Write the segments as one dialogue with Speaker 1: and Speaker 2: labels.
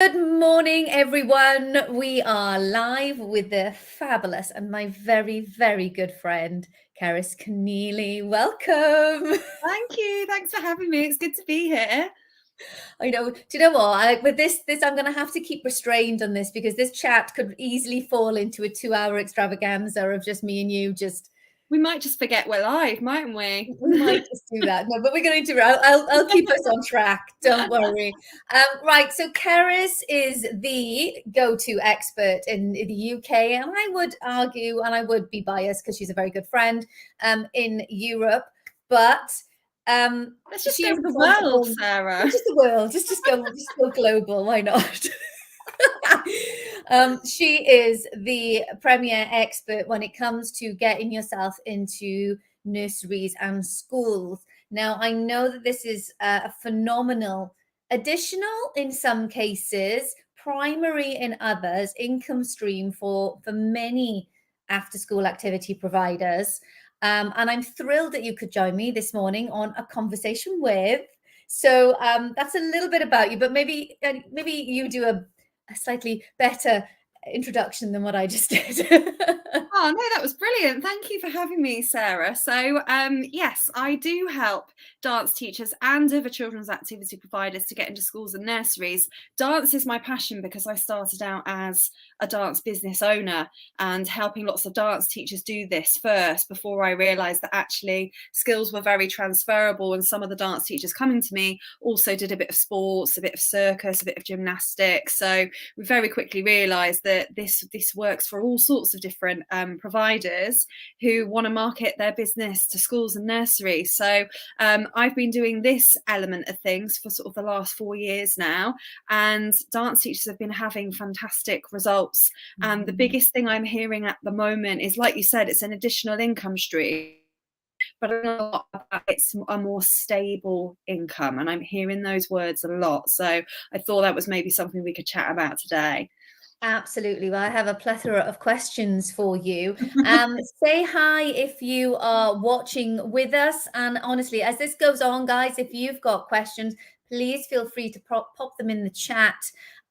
Speaker 1: Good morning, everyone. We are live with the fabulous and my very, very good friend, Cerys Keneally. Welcome.
Speaker 2: Thank you. Thanks for having me. It's good to be here.
Speaker 1: I know. Do you know what? With this, I'm going to have to keep restrained on this because this chat could easily fall into a 2-hour extravaganza of just me and you just
Speaker 2: We might just forget we're live, mightn't we?
Speaker 1: we might just do that. No, but we're going to do it. I'll keep us on track. Don't worry. Right. So Keris is the go-to expert in the UK, and I would argue, and I would be biased because she's a very good friend in Europe, but
Speaker 2: Let's just
Speaker 1: she
Speaker 2: go
Speaker 1: is
Speaker 2: with the world,
Speaker 1: responsible.
Speaker 2: Sarah.
Speaker 1: Just the world. Just go global. Why not? She is the premier expert when it comes to getting yourself into nurseries and schools. Now, I know that this is a phenomenal, additional in some cases, primary in others, income stream for many after school activity providers. And I'm thrilled that you could join me this morning on a conversation with. So that's a little bit about you, but maybe you do a slightly better introduction than what I just did.
Speaker 2: Oh, no, that was brilliant. Thank you for having me, Sarah. So, yes, I do help dance teachers and other children's activity providers to get into schools and nurseries. Dance is my passion because I started out as a dance business owner and helping lots of dance teachers do this first before I realised that actually skills were very transferable. And some of the dance teachers coming to me also did a bit of sports, a bit of circus, a bit of gymnastics. So we very quickly realised that this works for all sorts of different providers who want to market their business to schools and nurseries. So I've been doing this element of things for sort of the last 4 years now, and dance teachers have been having fantastic results. And the biggest thing I'm hearing at the moment is, like you said, it's an additional income stream, but I know it's a more stable income, and I'm hearing those words a lot. So I thought that was maybe something we could chat about today.
Speaker 1: Absolutely. Well, I have a plethora of questions for you. Say hi if you are watching with us. And honestly, as this goes on, guys, if you've got questions, please feel free to pop them in the chat.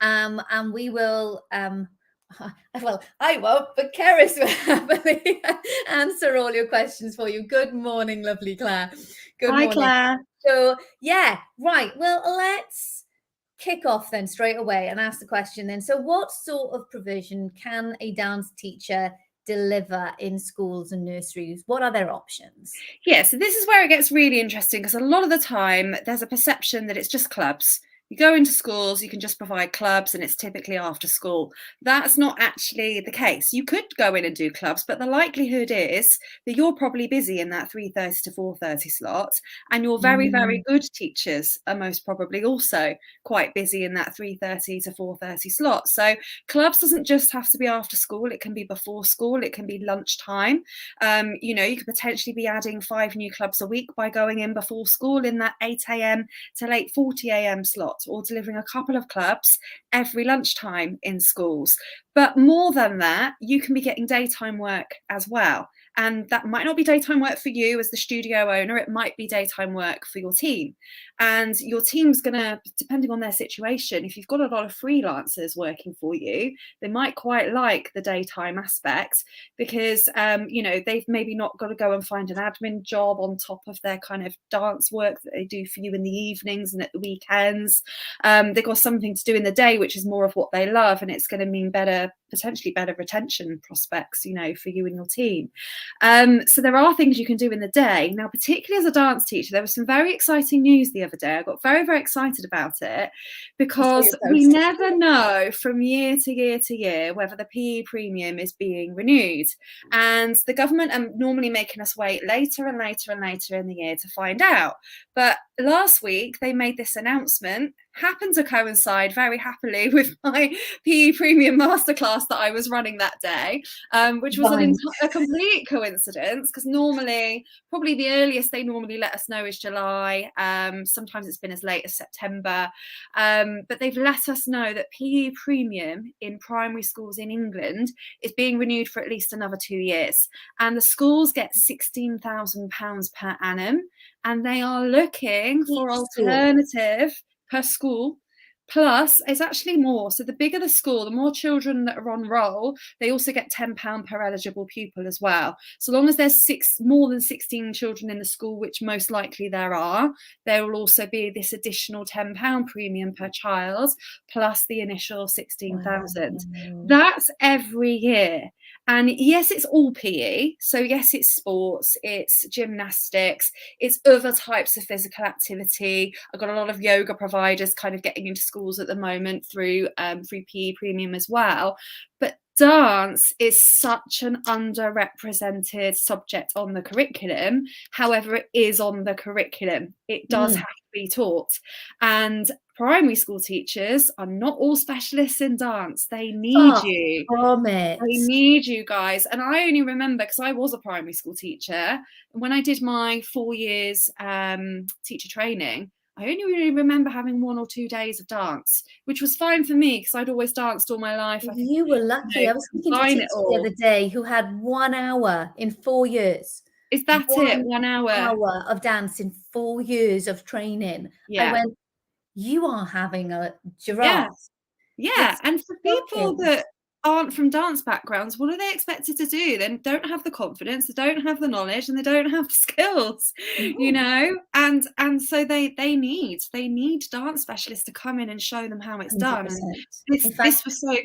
Speaker 1: And we will, well, I won't, but Keris will happily answer all your questions for you. Good morning, lovely Claire. Good
Speaker 2: Hi,
Speaker 1: morning.
Speaker 2: Claire.
Speaker 1: So, yeah, right. Well, let's kick off then straight away and ask the question then. So what sort of provision can a dance teacher deliver in schools and nurseries? What are their options?
Speaker 2: Yeah, so this is where it gets really interesting because a lot of the time there's a perception that it's just clubs. You go into schools, you can just provide clubs, and it's typically after school. That's not actually the case. You could go in and do clubs, but the likelihood is that you're probably busy in that 3:30 to 4:30 slot, and your very, very
Speaker 1: Mm.
Speaker 2: good teachers are most probably also quite busy in that 3:30 to 4:30 slot. So clubs doesn't just have to be after school, it can be before school, it can be lunchtime. You could potentially be adding 5 new clubs a week by going in before school in that 8 a.m. to 8:40 a.m. slot, or delivering a couple of clubs every lunchtime in schools. But more than that, you can be getting daytime work as well. And that might not be daytime work for you as the studio owner, it might be daytime work for your team. And your team's going to, depending on their situation, if you've got a lot of freelancers working for you, they might quite like the daytime aspect because, they've maybe not got to go and find an admin job on top of their kind of dance work that they do for you in the evenings and at the weekends. They've got something to do in the day, which is more of what they love, and it's going to mean potentially better retention prospects, for you and your team. So there are things you can do in the day. Now, particularly as a dance teacher, there was some very exciting news the other day. I got very, very excited about it
Speaker 1: I saw
Speaker 2: because
Speaker 1: your
Speaker 2: we
Speaker 1: post.
Speaker 2: never know from year to year to year whether the PE premium is being renewed. And the government are normally making us wait later and later and later in the year to find out. But last week, they made this announcement, happened to coincide very happily with my PE premium masterclass that I was running that day, which was
Speaker 1: Right.
Speaker 2: a complete coincidence because normally, probably the earliest they normally let us know is July. Sometimes it's been as late as September. But they've let us know that PE premium in primary schools in England is being renewed for at least another 2 years. And the schools get £16,000 per annum, and they are looking for
Speaker 1: Each school.
Speaker 2: alternative per school Plus, it's actually more. So the bigger the school, the more children that are on roll, they also get £10 per eligible pupil as well. So long as there's more than 16 children in the school, which most likely there are, there will also be this additional £10 premium per child, plus the initial 16,000.
Speaker 1: Wow.
Speaker 2: That's every year. And yes, it's all PE. So yes, it's sports, it's gymnastics, it's other types of physical activity. I've got a lot of yoga providers kind of getting into schools at the moment through PE Premium as well. But dance is such an underrepresented subject on the curriculum. However, it is on the curriculum. It does have to be taught. And primary school teachers are not all specialists in dance. They need you.
Speaker 1: It.
Speaker 2: They need you guys. And I only remember, because I was a primary school teacher, and when I did my 4 years teacher training, I only really remember having 1 or 2 days of dance, which was fine for me because I'd always danced all my life. I think,
Speaker 1: You were lucky. I was speaking to a teacher the other day who had 1 hour in 4 years.
Speaker 2: Is that it? 1 hour?
Speaker 1: 1 hour of dance in 4 years of training.
Speaker 2: Yeah.
Speaker 1: I went, you are having a
Speaker 2: Yeah.
Speaker 1: giraffe.
Speaker 2: Yeah. And for people that aren't from dance backgrounds, what are they expected to do? They don't have the confidence, they don't have the knowledge, and they don't have the skills, you know. And so they need dance specialists to come in and show them how it's
Speaker 1: 100%.
Speaker 2: done. And this was so.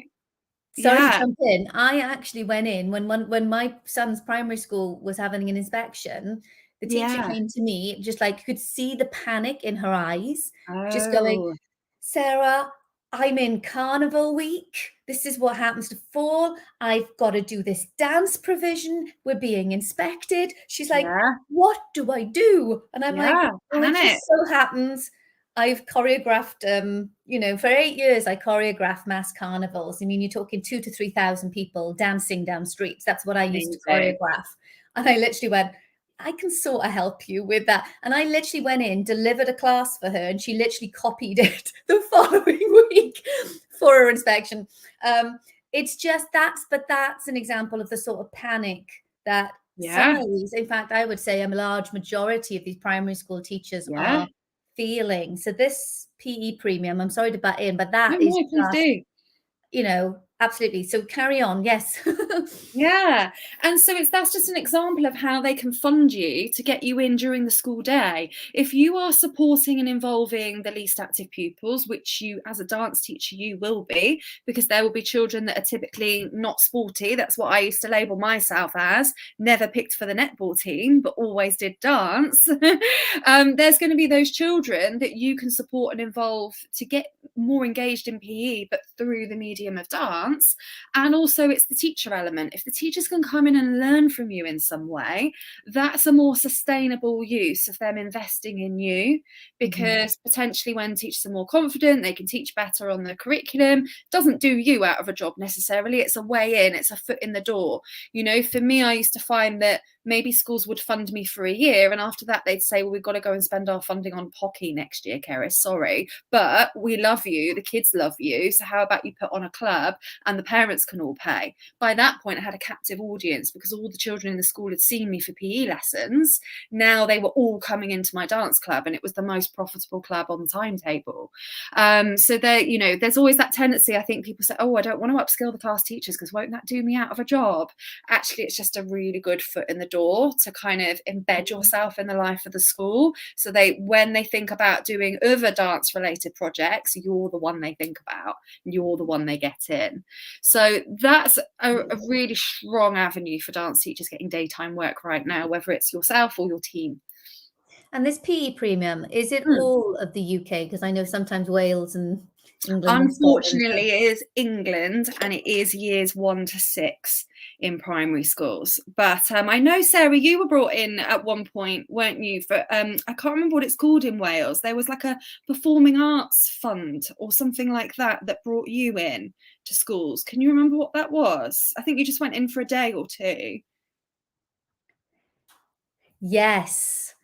Speaker 1: Sorry to jump in. I actually went in when my son's primary school was having an inspection. The teacher came to me, just like you could see the panic in her eyes, just going, Sarah, I'm in carnival week. This is what happens to fall. I've got to do this dance provision. We're being inspected. She's like, what do I do? And I'm like, well, it just so happens I've choreographed, for 8 years, I choreographed mass carnivals. I mean, you're talking 2,000 to 3,000 people dancing down streets. That's what I used to choreograph. And I literally went, I can sort of help you with that. And I literally went in, delivered a class for her, and she literally copied it the following week for her inspection. It's just that's an example of the sort of panic that some of these, in fact, I would say a large majority of these primary school teachers are feeling. So this PE premium, I'm sorry to butt in, but that is just, absolutely. So carry on. Yes.
Speaker 2: Yeah. And so that's just an example of how they can fund you to get you in during the school day. If you are supporting and involving the least active pupils, which you as a dance teacher, you will be, because there will be children that are typically not sporty. That's what I used to label myself as, never picked for the netball team, but always did dance. There's going to be those children that you can support and involve to get more engaged in PE, but through the medium of dance. And also it's the teacher element. If the teachers can come in and learn from you in some way, that's a more sustainable use of them investing in you, because potentially when teachers are more confident, they can teach better on the curriculum. Doesn't do you out of a job necessarily. It's a way in, it's a foot in the door. For me, I used to find that maybe schools would fund me for a year, and after that they'd say, well, we've got to go and spend our funding on hockey next year, Cerys, sorry, but we love you, the kids love you, so how about you put on a club and the parents can all pay. By that point, I had a captive audience because all the children in the school had seen me for PE lessons. Now they were all coming into my dance club, and it was the most profitable club on the timetable. So there's always that tendency. I think people say, oh, I don't want to upskill the class teachers because won't that do me out of a job? Actually, it's just a really good foot in the door to kind of embed yourself in the life of the school, so when they think about doing other dance related projects, you're the one they think about, you're the one they get in. So that's a really strong avenue for dance teachers getting daytime work right now, whether it's yourself or your team.
Speaker 1: And this PE premium, is it all of the UK? Because I know sometimes Wales and England.
Speaker 2: Unfortunately, it is England, and it is years 1 to 6 in primary schools. But I know, Sarah, you were brought in at one point, weren't you? For I can't remember what it's called in Wales. There was like a performing arts fund or something like that brought you in to schools. Can you remember what that was? I think you just went in for a day or two.
Speaker 1: Yes.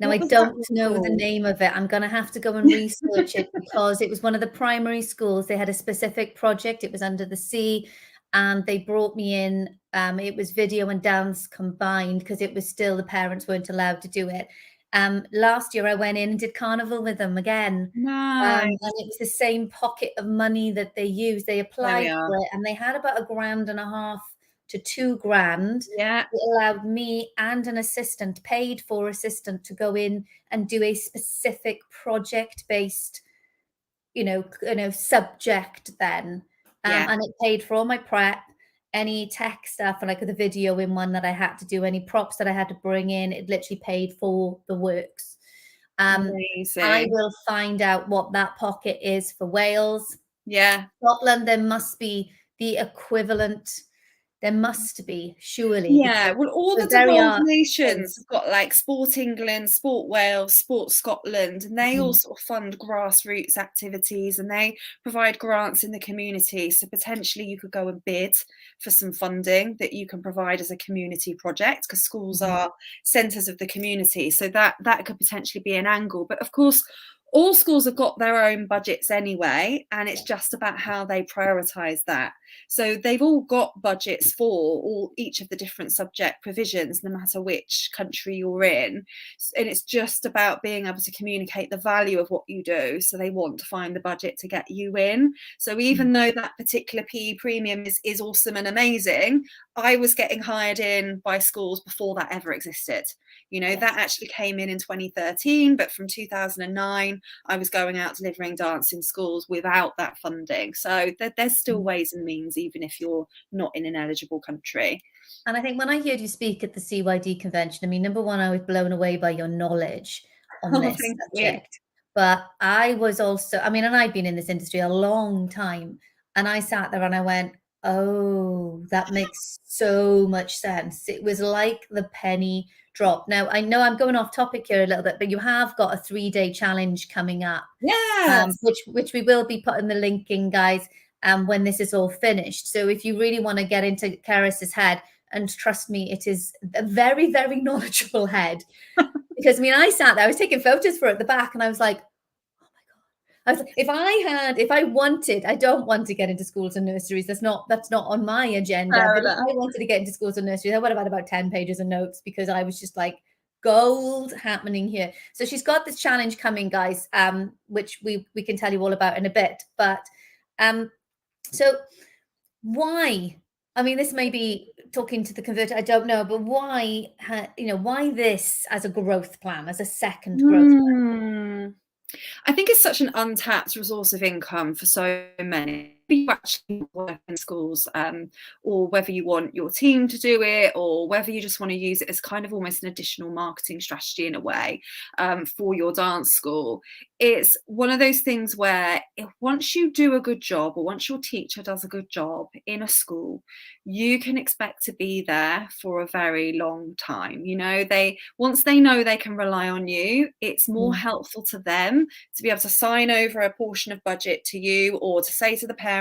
Speaker 1: Now, I don't know the name of it. I'm going to have to go and research it because it was one of the primary schools. They had a specific project. It was under the sea, and they brought me in. It was video and dance combined because it was still the parents weren't allowed to do it. Last year I went in and did carnival with them again. And
Speaker 2: Nice.
Speaker 1: it was the same pocket of money that they used. They
Speaker 2: There we
Speaker 1: applied
Speaker 2: are.
Speaker 1: for it and they had about £1.5 grand to £2 grand.
Speaker 2: Yeah.
Speaker 1: It allowed me and an assistant, paid for assistant, to go in and do a specific project-based, subject then.
Speaker 2: Yeah.
Speaker 1: And it paid for all my prep, any tech stuff, and like the video in one that I had to do, any props that I had to bring in, it literally paid for the works. I
Speaker 2: Amazing.
Speaker 1: will find out what that pocket is for Wales.
Speaker 2: Yeah.
Speaker 1: Scotland, there must be the equivalent. There must be, surely,
Speaker 2: Yeah,
Speaker 1: because
Speaker 2: well, all
Speaker 1: we're
Speaker 2: the
Speaker 1: very
Speaker 2: devolved
Speaker 1: arts
Speaker 2: nations
Speaker 1: based.
Speaker 2: have got like Sport England, Sport Wales, Sport Scotland, and they all
Speaker 1: Mhm.
Speaker 2: sort of fund grassroots activities and they provide grants in the community. So potentially you could go and bid for some funding that you can provide as a community project, because schools
Speaker 1: Mhm.
Speaker 2: are centres of the community. So that could potentially be an angle. But of course, all schools have got their own budgets anyway, and it's just about how they prioritise that. So they've all got budgets for each of the different subject provisions, no matter which country you're in. And it's just about being able to communicate the value of what you do. So they want to find the budget to get you in. So even though that particular PE premium is awesome and amazing, I was getting hired in by schools before that ever existed.
Speaker 1: Yes.
Speaker 2: That actually came in 2013, but from 2009, I was going out delivering dance in schools without that funding. So there's still ways and means, even if you're not in an eligible country.
Speaker 1: And I think when I heard you speak at the CYD convention, I mean, number one, I was blown away by your knowledge on
Speaker 2: Oh,
Speaker 1: this
Speaker 2: thank you.
Speaker 1: subject. But I was also, I mean, and I've been in this industry a long time, and I sat there and I went, oh, that makes so much sense. It was like the penny drop. Now, I know I'm going off topic here a little bit, but you have got a 3-day challenge coming up,
Speaker 2: Yes.
Speaker 1: which we will be putting the link in, guys, when this is all finished. So if you really want to get into Cerys's head, and trust me, it is a very, very knowledgeable head. Because I mean, I sat there, I was taking photos for it at the back, and I was like, oh my God. I was like, if I wanted, I don't want to get into schools and nurseries. That's not on my agenda.
Speaker 2: Fair
Speaker 1: But if
Speaker 2: enough.
Speaker 1: I wanted to get into schools and nurseries, I would have had about 10 pages of notes, because I was just like, gold happening here. So she's got this challenge coming, guys, which we can tell you all about in a bit. But so why? I mean, this may be talking to the converter, I don't know, but why, why this as a growth plan, as a second growth
Speaker 2: Hmm. I think it's such an untapped resource of income for so many. You actually work in schools, or whether you want your team to do it, or whether you just want to use it as kind of almost an additional marketing strategy in a way, for your dance school. It's one of those things where once you do a good job, or once your teacher does a good job in a school, you can expect to be there for a very long time. Once they know they can rely on you, it's more
Speaker 1: plan?
Speaker 2: helpful to them to be able to sign over a portion of budget to you, or to say to the parents,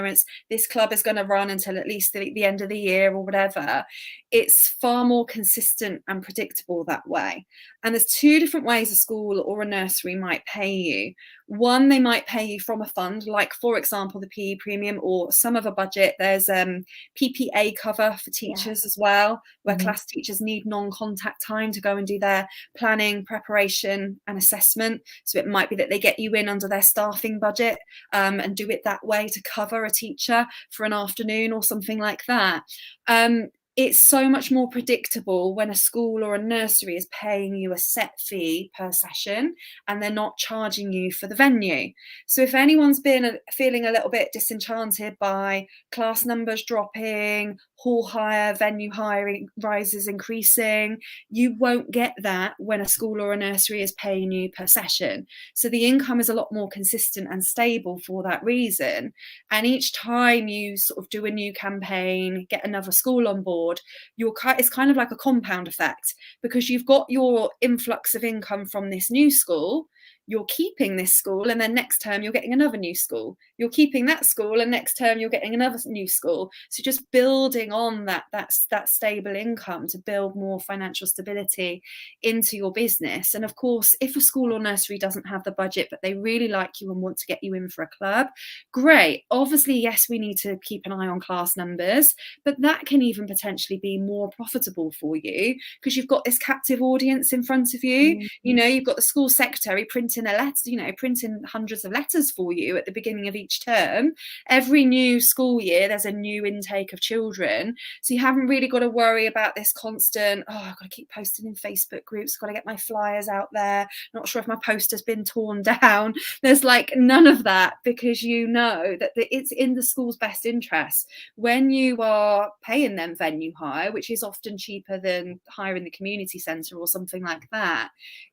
Speaker 2: this club is going to run until at least the end of the year or whatever. It's far more consistent and predictable that way. And there's two different ways a school or a nursery might pay you. One, they might pay you from a fund, like, for example, the PE premium, or some of a budget. There's PPA cover for teachers as well, where
Speaker 1: Mhm.
Speaker 2: class teachers need non-contact time to go and do their planning, preparation and assessment. So it might be that they get you in under their staffing budget, and do it that way to cover a teacher for an afternoon or something like that. It's so much more predictable when a school or a nursery is paying you a set fee per session, and they're not charging you for the venue. So if anyone's been feeling a little bit disenchanted by class numbers dropping, hall hire, venue hiring rises increasing, you won't get that when a school or a nursery is paying you per session. So the income is a lot more consistent and stable for that reason. And each time you sort of do a new campaign, get another school on board, it's kind of like a compound effect, because you've got your influx of income from this new school. you're keeping this school, and then next term you're getting another new school. You're keeping that school, and next term you're getting another new school. So just building on that stable income to build more financial stability into your business. And of course, if a school or nursery doesn't have the budget, but they really like you and want to get you in for a club, great. Obviously, yes, we need to keep an eye on class numbers, but that can even potentially be more profitable for you because you've got this captive audience in front of you. You know, you've got the school secretary printing a letter, you know, printing hundreds of letters for you at the beginning of each term. Every new school year, there's a new intake of children. So you haven't really got to worry about this constant, oh, I've got to keep posting in Facebook groups, I've got to get my flyers out there. Not sure if my poster's been torn down. There's like none of that, because you know that it's in the school's best interest. When you are paying them venue hire, which is often cheaper than hiring the community centre or something like that,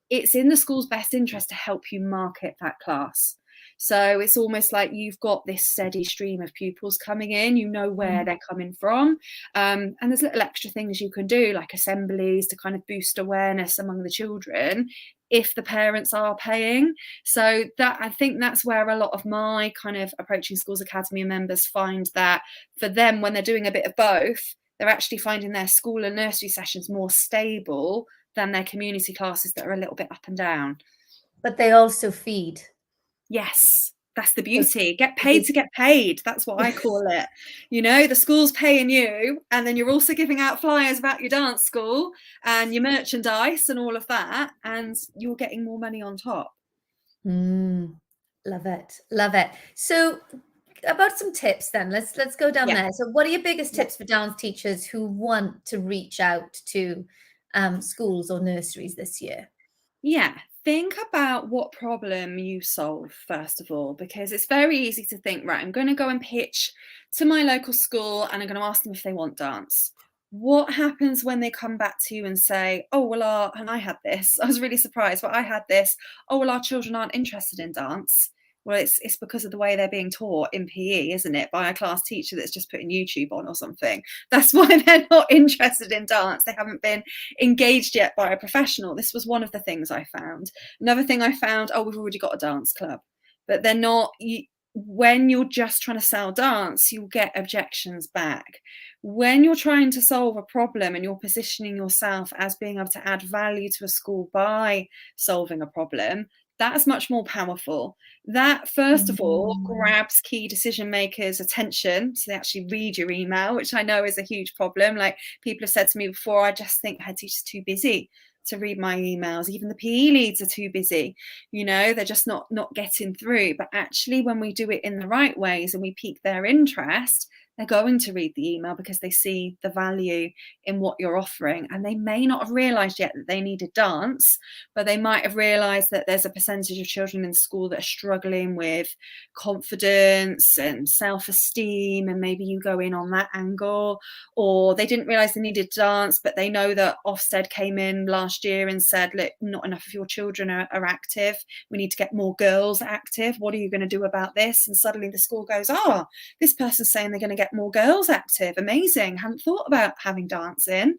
Speaker 2: it's in the school's best interest to help you market that class. So it's almost like you've got this steady stream of pupils coming in, you know where they're coming from. And there's little extra things you can do, like assemblies to kind of boost awareness among the children if the parents are paying. So that, I think that's where a lot of my kind of Approaching Schools Academy members find that for them, when they're doing a bit of both, they're actually finding their school and nursery sessions more stable than their community classes that are a little bit up and down.
Speaker 1: But they also feed.
Speaker 2: Yes, that's the beauty. Get paid to get paid. That's what I call it. You know, the school's paying you, and then you're also giving out flyers about your dance school and your merchandise and all of that, and you're getting more money on top.
Speaker 1: Love it. Love it. So about some tips then. Let's go down there. So what are your biggest tips for dance teachers who want to reach out to schools or nurseries this year?
Speaker 2: Yeah, think about what problem you solve, first of all, because it's very easy to think, right, I'm going to go and pitch to my local school and I'm going to ask them if they want dance. What happens when they come back to you and say, oh, well, and I had this, I was really surprised, but I had this, oh, well, our children aren't interested in dance. Well, it's because of the way they're being taught in PE, isn't it? By a class teacher that's just putting YouTube on or something. That's why they're not interested in dance. They haven't been engaged yet by a professional. This was one of the things I found. Another thing I found, oh, we've already got a dance club. But they're not, when you're just trying to sell dance, you'll get objections back. When you're trying to solve a problem and you're positioning yourself as being able to add value to a school by solving a problem, that's much more powerful. That, first of all, grabs key decision makers' attention, so they actually read your email, which I know is a huge problem. Like, people have said to me before, I just think head teacher's too busy to read my emails. Even the PE leads are too busy. You know, they're just not getting through. But actually, when we do it in the right ways and we pique their interest, they're going to read the email because they see the value in what you're offering. And they may not have realised yet that they needed dance, but they might have realised that there's a percentage of children in school that are struggling with confidence and self-esteem, and maybe you go in on that angle. Or they didn't realise they needed dance, but they know that Ofsted came in last year and said, look, not enough of your children are active. We need to get more girls active. What are you going to do about this? And suddenly the school goes, oh, this person's saying they're going to get more girls active. Amazing. Hadn't thought about having dance in.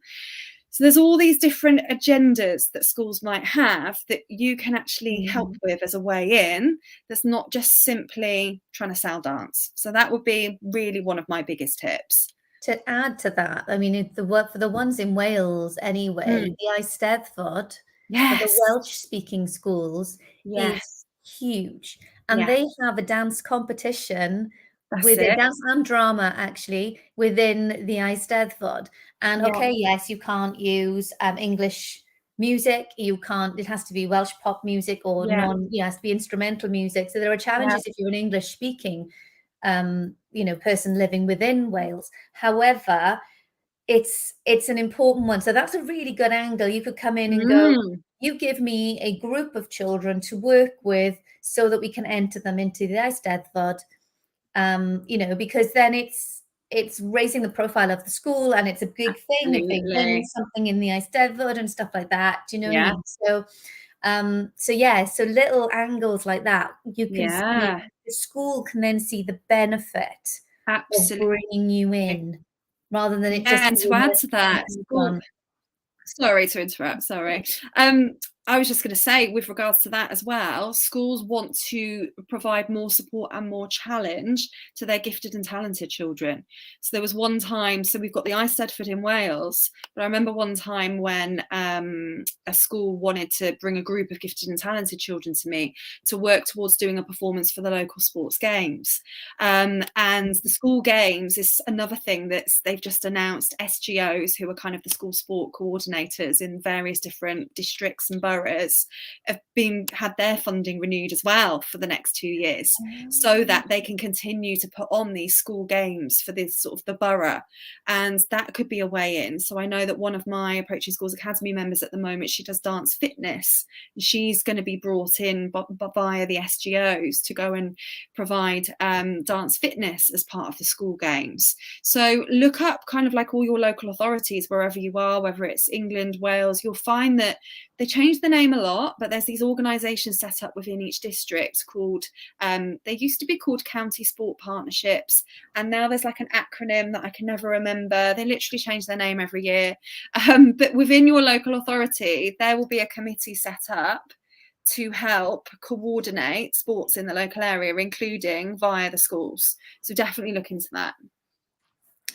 Speaker 2: So there's all these different agendas that schools might have that you can actually help with as a way in. That's not just simply trying to sell dance. So that would be really one of my biggest tips.
Speaker 1: To add to that, I mean, for the ones in Wales anyway, the Eisteddfod for the Welsh-speaking schools is huge. And they have a dance competition with a dance and drama, actually, within the Eisteddfod. And okay, yes, you can't use English music. You can't, it has to be Welsh pop music or it has to be instrumental music. So there are challenges if you're an English speaking person living within Wales. However, it's an important one. So that's a really good angle. You could come in and go, you give me a group of children to work with so that we can enter them into the Eisteddfod, because then it's raising the profile of the school, and it's a big thing if they win something in the Eisteddfod and stuff like that. Do you know what I mean? So little angles like that, you can see, the school can then see the benefit of bringing you in, rather than it just
Speaker 2: to add to that. Sorry to interrupt. Sorry. I was just going to say, with regards to that as well, schools want to provide more support and more challenge to their gifted and talented children. So there was one time, so we've got the Eisteddfod in Wales, but I remember one time when a school wanted to bring a group of gifted and talented children to me to work towards doing a performance for the local sports games. And the school games is another thing that they've just announced. SGOs, who are kind of the school sport coordinators in various different districts and boroughs, have had their funding renewed as well for the next 2 years, so that they can continue to put on these school games for this sort of the borough, and that could be a way in. So I know that one of my Approaching Schools Academy members at the moment, she does dance fitness. She's going to be brought in via the SGOs to go and provide dance fitness as part of the school games. So look up kind of like all your local authorities wherever you are, whether it's England, Wales. You'll find that they changed the name a lot, but there's these organisations set up within each district called, they used to be called County Sport Partnerships, and now there's like an acronym that I can never remember. They literally change their name every year. But within your local authority, there will be a committee set up to help coordinate sports in the local area, including via the schools. So definitely look into that.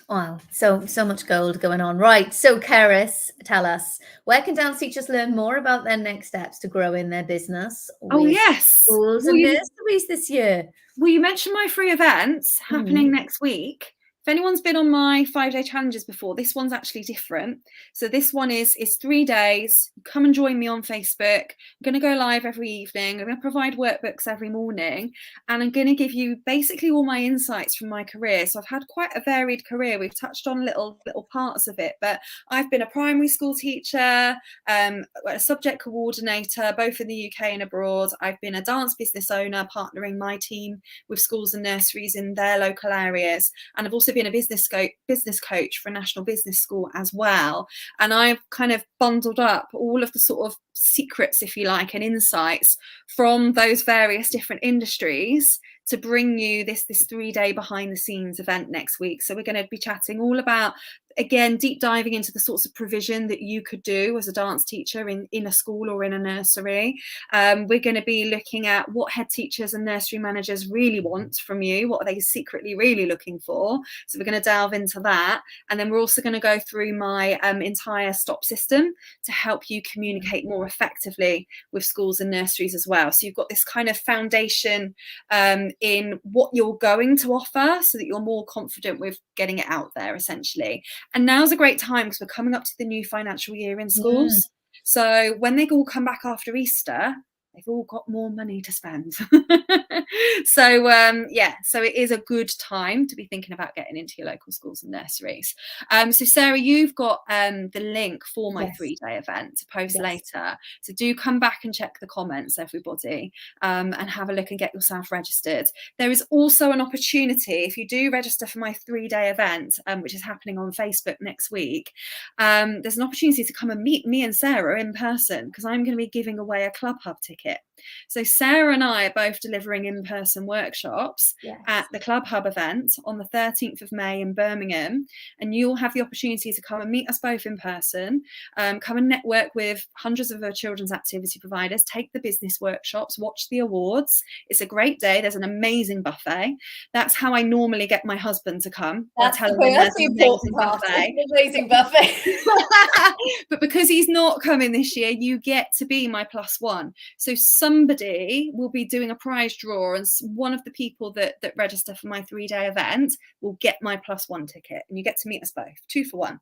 Speaker 1: Wow, so much gold going on. Right, so Cerys, tell us, where can dance teachers learn more about their next steps to grow in their business with schools and nurseries this year?
Speaker 2: Well, you mentioned my free events happening next week. If anyone's been on my 5-day challenges before, this one's actually different. So this one is 3 days. Come and join me on Facebook. I'm going to go live every evening. I'm going to provide workbooks every morning, and I'm going to give you basically all my insights from my career. So I've had quite a varied career. We've touched on little parts of it, but I've been a primary school teacher, a subject coordinator, both in the UK and abroad. I've been a dance business owner, partnering my team with schools and nurseries in their local areas, and I've also been a business coach for a national business school as well. And I've kind of bundled up all of the sort of secrets, if you like, and insights from those various different industries to bring you this 3-day behind the scenes event next week. So we're going to be chatting all about, again, deep diving into the sorts of provision that you could do as a dance teacher in a school or in a nursery. We're going to be looking at what head teachers and nursery managers really want from you. What are they secretly really looking for? So we're going to delve into that. And then we're also going to go through my entire STOP system to help you communicate more effectively with schools and nurseries as well. So you've got this kind of foundation in what you're going to offer so that you're more confident with getting it out there, essentially. And now's a great time because we're coming up to the new financial year in schools. So when they all come back after Easter, they've all got more money to spend. So so it is a good time to be thinking about getting into your local schools and nurseries. So Sarah, you've got the link for my 3-day event to post later. So do come back and check the comments, everybody, and have a look and get yourself registered. There is also an opportunity, if you do register for my 3-day event, which is happening on Facebook next week, there's an opportunity to come and meet me and Sarah in person, because I'm going to be giving away a Club Hub ticket. So Sarah and I are both delivering in-person workshops at the Club Hub event on the 13th of May in Birmingham, and you'll have the opportunity to come and meet us both in person, come and network with hundreds of our children's activity providers, take the business workshops, watch the awards. It's a great day. There's an amazing buffet. That's how I normally get my husband to come.
Speaker 1: That's the important part. Amazing buffet.
Speaker 2: But because he's not coming this year, you get to be my +1. So somebody will be doing a prize draw, and one of the people that register for my 3-day event will get my +1 ticket, and you get to meet us both, 2 for 1.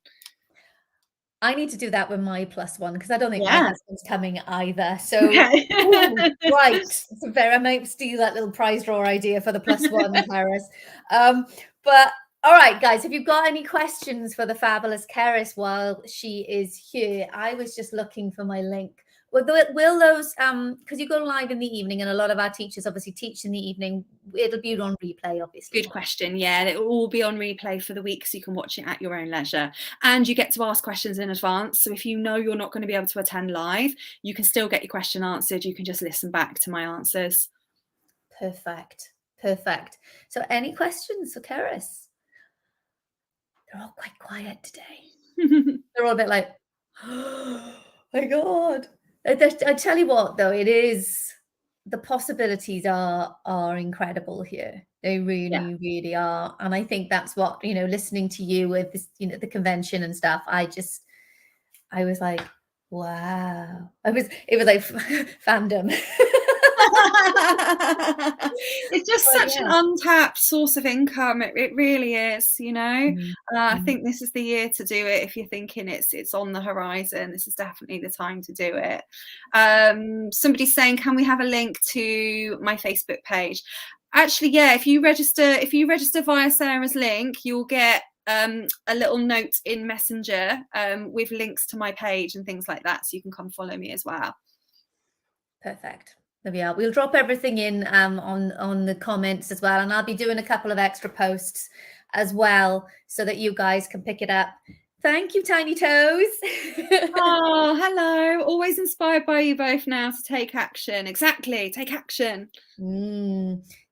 Speaker 1: I need to do that with my +1 because I don't think my husband's coming either. So right, so I might steal that little prize draw idea for the +1, Cerys. But all right, guys, if you've got any questions for the fabulous Cerys while she is here, I was just looking for my link. Will those, because you go live in the evening and a lot of our teachers obviously teach in the evening, it'll be on replay, obviously.
Speaker 2: Good question. Yeah, it will all be on replay for the week, so you can watch it at your own leisure. And you get to ask questions in advance. So if you know you're not going to be able to attend live, you can still get your question answered. You can just listen back to my answers.
Speaker 1: Perfect. Perfect. So any questions for Cerys? They're all quite quiet today. They're all a bit like, oh my God. I tell you what, though, it is, the possibilities are incredible here. They
Speaker 2: Yeah.
Speaker 1: really, really are. And I think that's what, listening to you with this, the convention and stuff, I was like, wow. It was like fandom.
Speaker 2: It's just
Speaker 1: But
Speaker 2: such an
Speaker 1: yeah.
Speaker 2: untapped source of income. It really is, you know.
Speaker 1: Mm,
Speaker 2: I
Speaker 1: mm.
Speaker 2: think this is the year to do it. If you're thinking it's on the horizon, this is definitely the time to do it. Somebody's saying, can we have a link to my Facebook page? Actually, yeah, if you register via Sarah's link, you'll get a little note in Messenger with links to my page and things like that, so you can come follow me as well.
Speaker 1: Perfect. There we are. We'll drop everything in on the comments as well, and I'll be doing a couple of extra posts as well so that you guys can pick it up. Thank you, Tiny Toes.
Speaker 2: Oh, hello. Always inspired by you both now to take action. Exactly. Take action.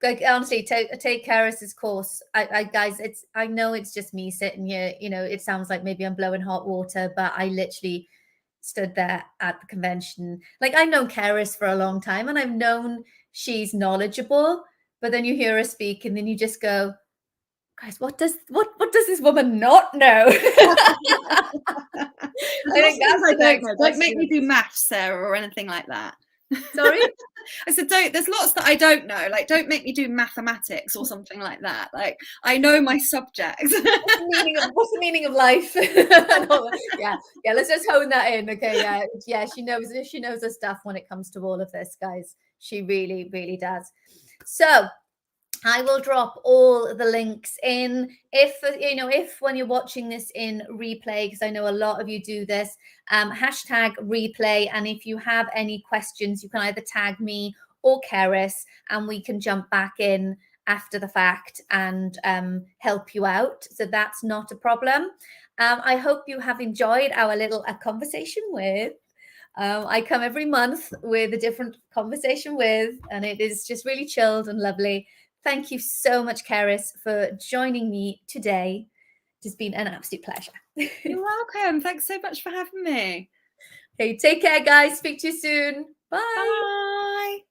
Speaker 1: Like, honestly, take Cerys's course. I guys, I know it's just me sitting here. It sounds like maybe I'm blowing hot water, but I literally stood there at the convention. Like, I've known Cerys for a long time, and I've known she's knowledgeable. But then you hear her speak, and then you just go, guys, what does this woman not know? I think that's the next
Speaker 2: know. Don't make
Speaker 1: question.
Speaker 2: me do maths, Sarah, or anything like that.
Speaker 1: Sorry?
Speaker 2: I said, there's lots that I don't know. Like, don't make me do mathematics or something like that. Like, I know my subjects.
Speaker 1: What's the meaning of life? Yeah. Let's just hone that in. Okay. Yeah. She knows her stuff when it comes to all of this, guys. She really, really does. So I will drop all the links in. If when you're watching this in replay, because I know a lot of you do this, hashtag replay. And if you have any questions, you can either tag me or Cerys, and we can jump back in after the fact and help you out. So that's not a problem. I hope you have enjoyed our little conversation with. I come every month with a different conversation with, and it is just really chilled and lovely. Thank you so much, Cerys, for joining me today. It's been an absolute pleasure.
Speaker 2: You're welcome. Thanks so much for having me.
Speaker 1: Okay, take care, guys. Speak to you soon. Bye.
Speaker 2: Bye.